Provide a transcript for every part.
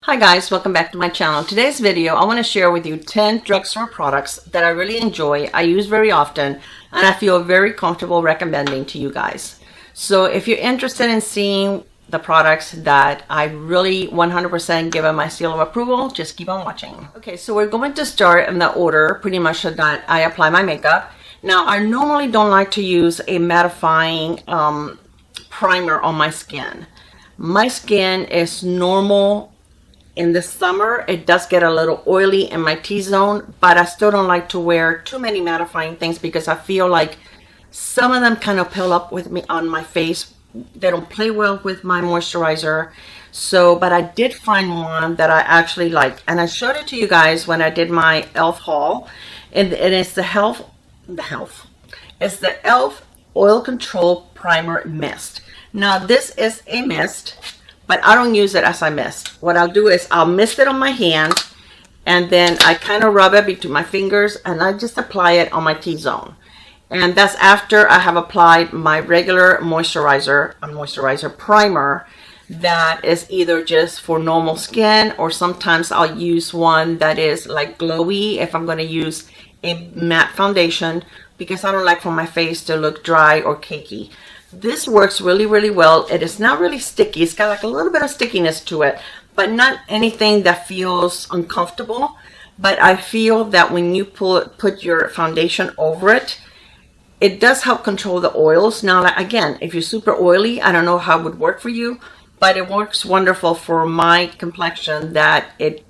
Hi guys, welcome back to my channel. Today's video, I want to share with you 10 drugstore products that I really enjoy, I use very often, and I feel very comfortable recommending to you guys. So if you're interested in seeing the products that I really 100% give them my seal of approval, just keep on watching. Okay, so we're going to start in the order pretty much that I apply my makeup. Now, I normally don't like to use a mattifying primer on my skin. My skin is normal. In the summer, it does get a little oily in my T-zone, but I still don't like to wear too many mattifying things because I feel like some of them kind of peel up with me on my face. They don't play well with my moisturizer. So, but I did find one that I actually like, and I showed it to you guys when I did my E.L.F haul, and it's the E.L.F Oil Control Primer Mist. Now, this is a mist, but I don't use it as a mist. What I'll do is I'll mist it on my hand, and then I kind of rub it between my fingers, and I just apply it on my T-zone. And that's after I have applied my regular moisturizer primer that is either just for normal skin, or sometimes I'll use one that is like glowy if I'm going to use a matte foundation, because I don't like for my face to look dry or cakey. This works really, really well. It is not really sticky. It's got like a little bit of stickiness to it, but not anything that feels uncomfortable. But I feel that when you put your foundation over it, it does help control the oils. Now, like, again, if you're super oily, I don't know how it would work for you, but it works wonderful for my complexion that it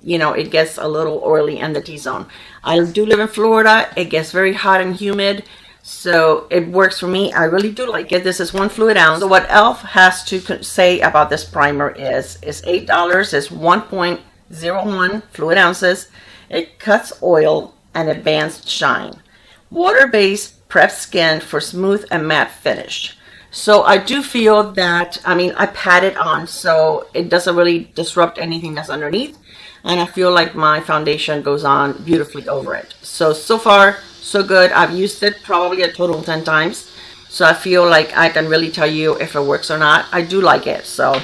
gets a little oily in the T-zone. I do live in Florida. It gets very hot and humid. So it works for me. I really do like it. This is 1 fluid ounce. So what E.L.F has to say about this primer is $8. It's 1.01 fluid ounces. It cuts oil and it bans shine. Water-based prep skin for smooth and matte finish. So I do feel that, I pat it on so it doesn't really disrupt anything that's underneath. And I feel like my foundation goes on beautifully over it. So far, so good. I've used it probably a total of 10 times. So I feel like I can really tell you if it works or not. I do like it. So,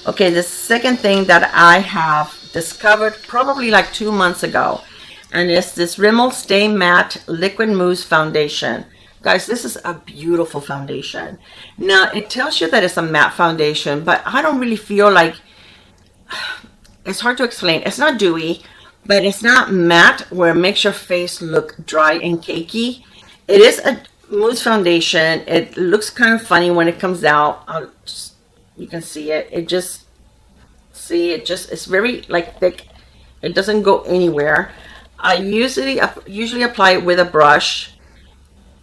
okay, the second thing that I have discovered probably like 2 months ago, and it's this Rimmel Stay Matte Liquid Mousse Foundation. Guys, this is a beautiful foundation. Now, it tells you that it's a matte foundation, but I don't really feel like, it's hard to explain. It's not dewy, but it's not matte where it makes your face look dry and cakey. It is a mousse foundation. It looks kind of funny when it comes out. You can see it. It's very like thick. It doesn't go anywhere. I usually apply it with a brush.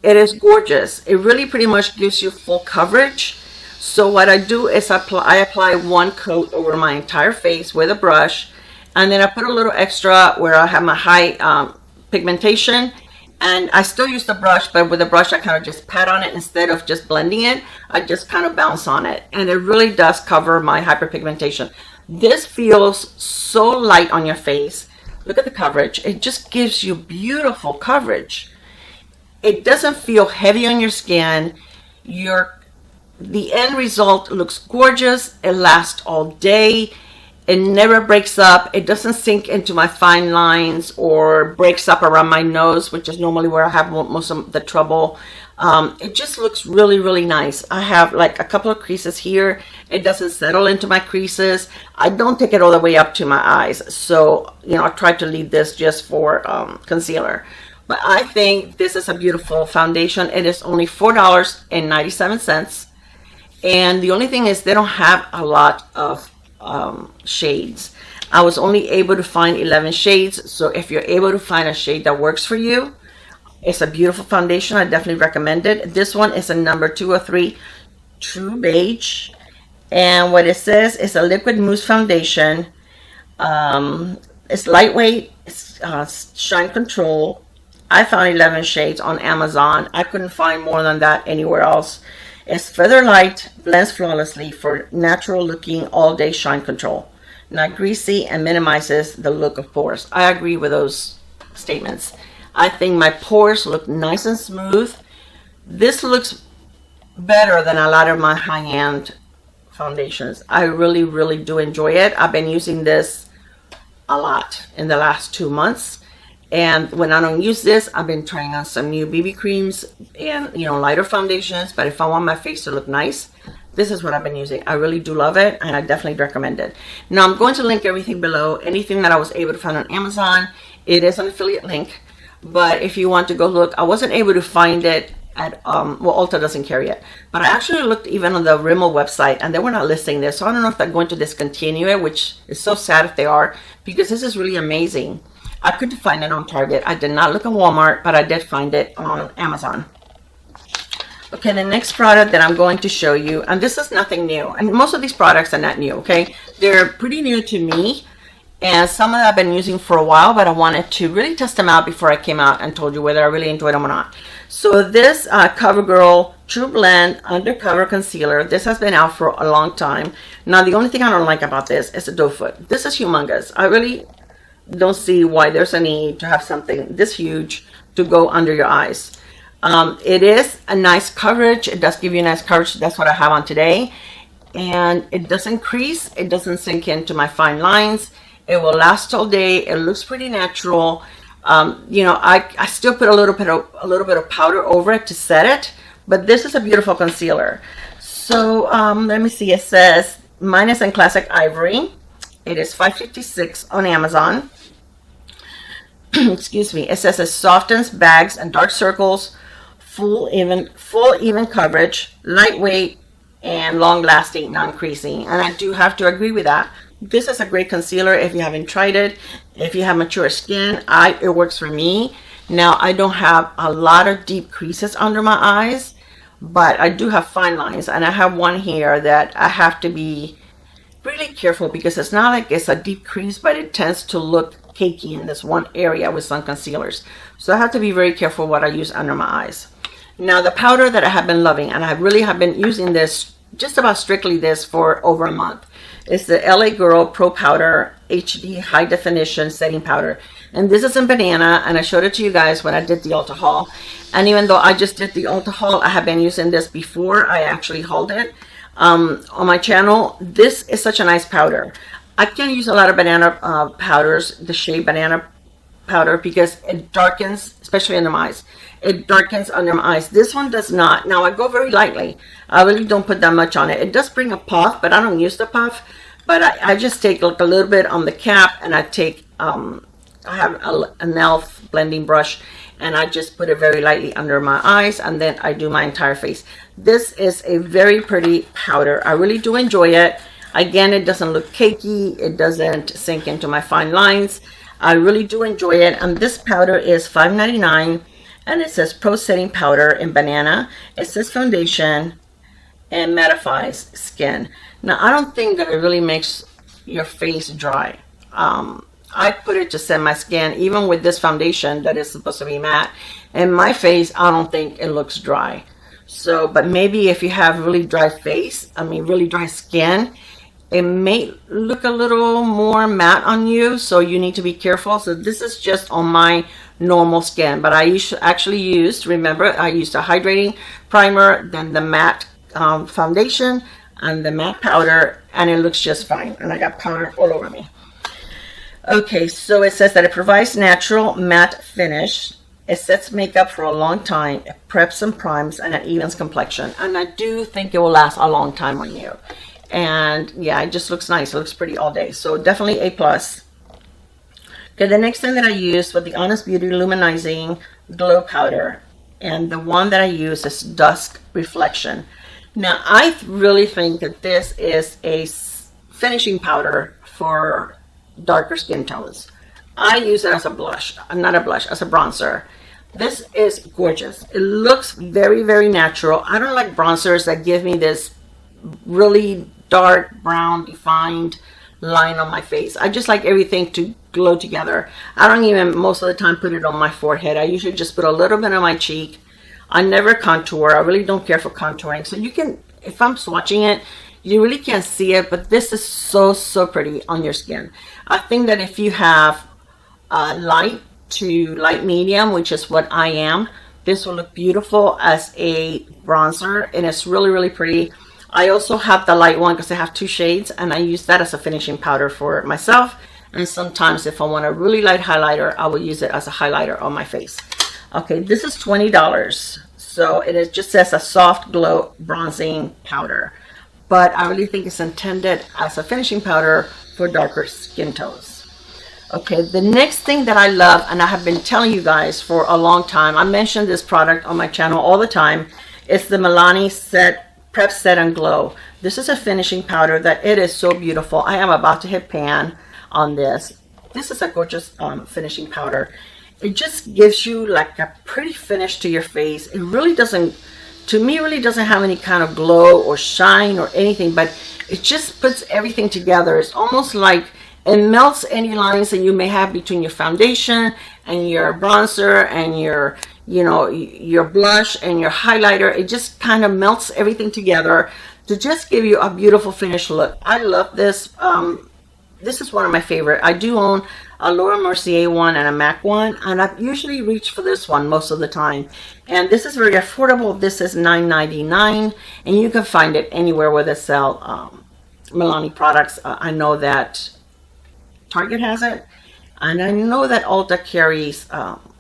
It is gorgeous. It really pretty much gives you full coverage. So what I do is I apply 1 coat over my entire face with a brush, and then I put a little extra where I have my high pigmentation, and I still use the brush, but with the brush I kind of just pat on it instead of just blending it. I just kind of bounce on it, and it really does cover my hyperpigmentation. This feels so light on your face. Look at the coverage. It just gives you beautiful coverage. It doesn't feel heavy on your skin. The end result looks gorgeous. It lasts all day. It never breaks up. It doesn't sink into my fine lines or breaks up around my nose, which is normally where I have most of the trouble. It just looks really, really nice. I have like a couple of creases here. It doesn't settle into my creases. I don't take it all the way up to my eyes. So, I try to leave this just for concealer. But I think this is a beautiful foundation. It is only $4.97. And the only thing is they don't have a lot of shades. I was only able to find 11 shades. So if you're able to find a shade that works for you, it's a beautiful foundation. I definitely recommend it. This one is a number 203 True Beige. And what it says is a liquid mousse foundation. It's lightweight. It's shine control. I found 11 shades on Amazon. I couldn't find more than that anywhere else. It's feather light, blends flawlessly for natural looking all day shine control. Not greasy and minimizes the look of pores. I agree with those statements. I think my pores look nice and smooth. This looks better than a lot of my high-end foundations. I really, really do enjoy it. I've been using this a lot in the last 2 months. And when I don't use this, I've been trying on some new BB creams and, you know, lighter foundations. But if I want my face to look nice, this is what I've been using. I really do love it, and I definitely recommend it. Now, I'm going to link everything below. Anything that I was able to find on Amazon, it is an affiliate link. But if you want to go look, I wasn't able to find it at, well, Ulta doesn't carry it. But I actually looked even on the Rimmel website, and they were not listing this. So I don't know if they're going to discontinue it, which is so sad if they are, because this is really amazing. I couldn't find it on Target. I did not look at Walmart, but I did find it on Amazon. Okay, the next product that I'm going to show you, and this is nothing new, and most of these products are not new, okay? They're pretty new to me, and some of them I've been using for a while, but I wanted to really test them out before I came out and told you whether I really enjoyed them or not. So this CoverGirl True Blend Undercover Concealer, this has been out for a long time. Now, the only thing I don't like about this is the doe foot. This is humongous. I really don't see why there's a need to have something this huge to go under your eyes. It is a nice coverage. It does give you nice coverage. That's what I have on today. And it doesn't crease. It doesn't sink into my fine lines. It will last all day. It looks pretty natural. You know, I still put a little bit of powder over it to set it, but this is a beautiful concealer. So let me see. It says mine is in Classic Ivory. It is $5.56 on Amazon. Excuse me. It says it softens bags and dark circles, full even coverage, lightweight, and long lasting, non-creasing. And I do have to agree with that. This is a great concealer if you haven't tried it. If you have mature skin, it works for me. Now, I don't have a lot of deep creases under my eyes, but I do have fine lines, and I have one here that I have to be really careful because it's not like it's a deep crease, but it tends to look cakey in this one area with some concealers. So I have to be very careful what I use under my eyes. Now, the powder that I have been loving, and I really have been using this, just about strictly this, for over a month, is the LA Girl Pro Powder HD High Definition Setting Powder. And this is in Banana, and I showed it to you guys when I did the Ulta haul. And even though I just did the Ulta haul, I have been using this before I actually hauled it on my channel. This is such a nice powder. I can't use a lot of banana powders, the shade Banana powder, because it darkens, especially under my eyes. It darkens under my eyes. This one does not. Now, I go very lightly. I really don't put that much on it. It does bring a puff, but I don't use the puff. But I just take like a little bit on the cap, and I take, I have an E.L.F. blending brush, and I just put it very lightly under my eyes, and then I do my entire face. This is a very pretty powder. I really do enjoy it. Again, it doesn't look cakey. It doesn't sink into my fine lines. I really do enjoy it. And this powder is $5.99, and it says Pro Setting Powder in Banana. It says foundation and mattifies skin. Now, I don't think that it really makes your face dry. I put it to set my skin, even with this foundation that is supposed to be matte. And my face, I don't think it looks dry. So, but maybe if you have really dry face, really dry skin, it may look a little more matte on you, so you need to be careful. So this is just on my normal skin, but I actually used, remember, I used a hydrating primer, then the matte foundation, and the matte powder, and it looks just fine. And I got powder all over me. Okay, so it says that it provides natural matte finish. It sets makeup for a long time. It preps and primes, and it evens complexion. And I do think it will last a long time on you. And yeah, it just looks nice. It looks pretty all day. So definitely A+. Okay, the next thing that I used was the Honest Beauty Lumenizing Glow Powder. And the one that I use is Dusk Reflection. Now, I really think that this is a finishing powder for darker skin tones. I use it as a blush, not a blush, as a bronzer. This is gorgeous. It looks very, very natural. I don't like bronzers that give me this really dark brown defined line on my face. I just like everything to glow together. I don't even most of the time put it on my forehead. I usually just put a little bit on my cheek. I never contour. I really don't care for contouring. So you can, if I'm swatching it, you really can't see it, but this is so, so pretty on your skin. I think that if you have light to light medium, which is what I am, this will look beautiful as a bronzer, and it's really, really pretty. I also have the light one because I have two shades, and I use that as a finishing powder for myself. And sometimes if I want a really light highlighter, I will use it as a highlighter on my face. Okay, this is $20. So it just says a soft glow bronzing powder. But I really think it's intended as a finishing powder for darker skin tones. Okay, the next thing that I love, and I have been telling you guys for a long time, I mention this product on my channel all the time, it's the Milani Prep Set and Glow. This is a finishing powder that it is so beautiful. I am about to hit pan on this. This is a gorgeous finishing powder. It just gives you like a pretty finish to your face. It really doesn't, to me, really doesn't have any kind of glow or shine or anything, but it just puts everything together. It's almost like it melts any lines that you may have between your foundation and your bronzer and your, you know, your blush and your highlighter. It just kind of melts everything together to just give you a beautiful finished look. I love this. This is one of my favorite. I do own a Laura Mercier one and a MAC one, and I usually reach for this one most of the time. And this is very affordable. This is $9.99, and you can find it anywhere where they sell Milani products. I know that Target has it, and I know that Ulta carries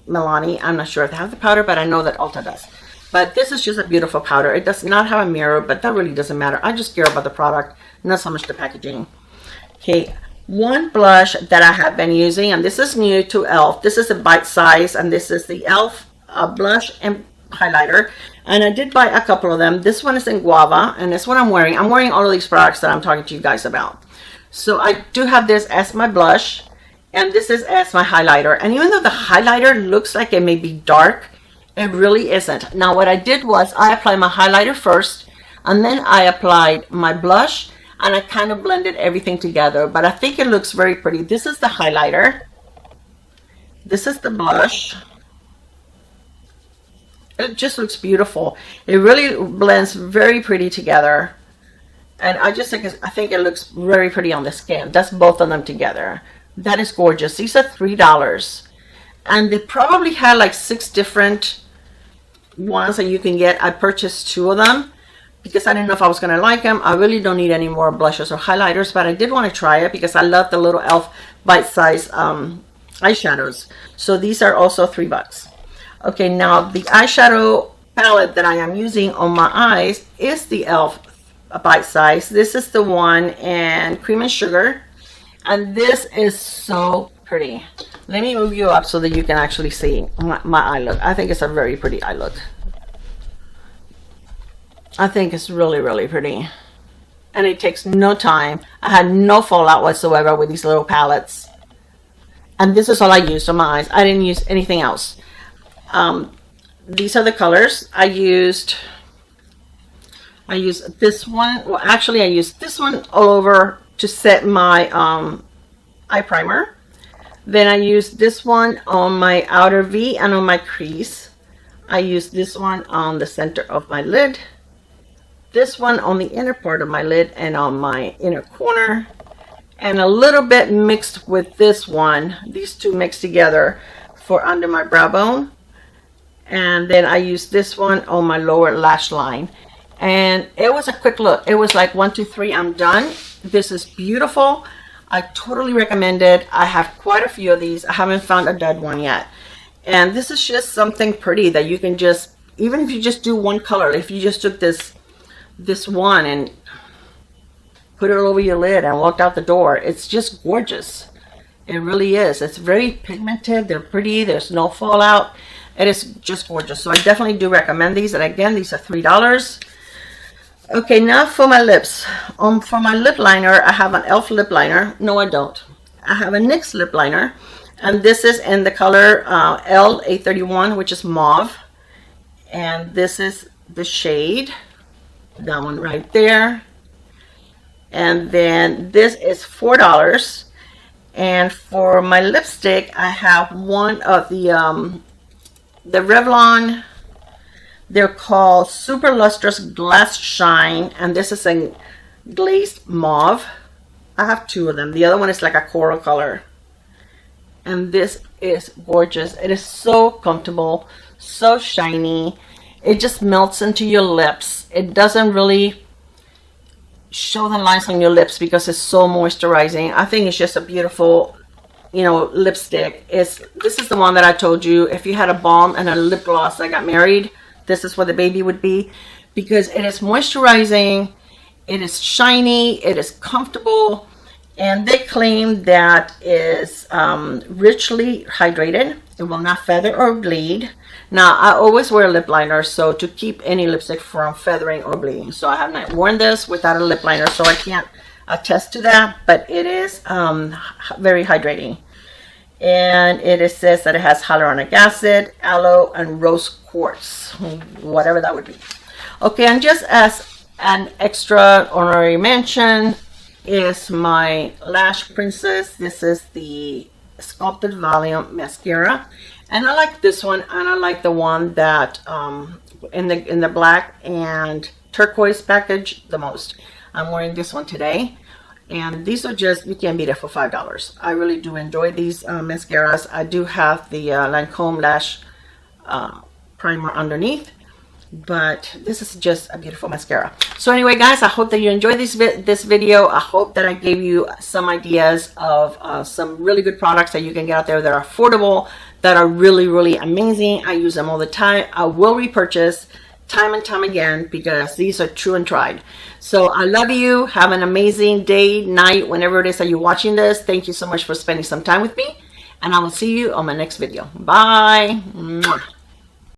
Milani. I'm not sure if they have the powder, but I know that Ulta does. But this is just a beautiful powder. It does not have a mirror, but that really doesn't matter. I just care about the product, not so much the packaging. Okay, one blush that I have been using, and this is new to E.L.F. This is a bite size, and this is the E.L.F. Blush and highlighter. And I did buy a couple of them. This one is in Guava, and this one I'm wearing. I'm wearing all of these products that I'm talking to you guys about. So I do have this as my blush, and this is as my highlighter. And even though the highlighter looks like it may be dark, it really isn't. Now what I did was I applied my highlighter first, and then I applied my blush, and I kind of blended everything together. But I think it looks very pretty. This is the highlighter. This is the blush. It just looks beautiful. It really blends very pretty together. And I just think I think it looks very pretty on the skin. That's both of them together. That is gorgeous. These are $3. And they probably had like 6 different ones that you can get. I purchased 2 of them because I didn't know if I was going to like them. I really don't need any more blushes or highlighters, but I did want to try it because I love the little E.L.F. bite-size eyeshadows. So these are also $3. Okay, now the eyeshadow palette that I am using on my eyes is the E.L.F. bite size. This is the one in Cream and Sugar, and this is so pretty. Let me move you up so that you can actually see my eye look. I think it's a very pretty eye look. I think it's really, really pretty. And it takes no time. I had no fallout whatsoever with these little palettes. And this is all I used on my eyes. I didn't use anything else. These are the colors. I used this one. Well, actually, I used this one all over to set my eye primer. Then I used this one on my outer V and on my crease. I used this one on the center of my lid. This one on the inner part of my lid and on my inner corner. And a little bit mixed with this one. These two mixed together for under my brow bone. And then I used this one on my lower lash line. And it was a quick look. It was like 1, 2, 3, I'm done. This is beautiful. I totally recommend it. I have quite a few of these. I haven't found a dud one yet. And this is just something pretty that you can just, even if you just do one color, if you just took this one and put it over your lid and walked out the door, it's just gorgeous. It really is. It's very pigmented. They're pretty. There's no fallout. It is just gorgeous. So I definitely do recommend these. And again, these are $3. Okay, now for my lips. For my lip liner, I have an E.L.F. lip liner. No, I don't. I have a NYX lip liner. And this is in the color L831, which is mauve. And this is the shade. That one right there. And then this is $4. And for my lipstick, I have one of the Revlon. They're called Super Lustrous Glass Shine, and this is a glazed mauve. I have 2 of them. The other one is like a coral color. And this is gorgeous. It is so comfortable, so shiny. It just melts into your lips. It doesn't really, show the lines on your lips because it's so moisturizing. I think it's just a beautiful, you know, lipstick. This is the one that I told you, if you had a balm and a lip gloss that got married, this is what the baby would be, because it is moisturizing, it is shiny, it is comfortable, and they claim that is richly hydrated. It will not feather or bleed. Now, I always wear a lip liner, so to keep any lipstick from feathering or bleeding. So I have not worn this without a lip liner, so I can't attest to that, but it is very hydrating. And it says that it has hyaluronic acid, aloe, and rose quartz, whatever that would be. Okay, and just as an extra honorary mention is my Lash Princess. This is the Sculpted Volume Mascara, and I like this one, and I like the one that in the black and turquoise package the most. I'm wearing this one today, and these are just, you can't beat it for $5. I really do enjoy these mascaras. I do have the Lancome Lash primer underneath, but this is just a beautiful mascara. So anyway, guys, I hope that you enjoyed this video. I hope that I gave you some ideas of some really good products that you can get out there that are affordable, that are really, really amazing. I use them all the time. I will repurchase time and time again because these are true and tried. So I love you. Have an amazing day, night, whenever it is that you're watching this. Thank you so much for spending some time with me, and I will see you on my next video. Bye. Mwah.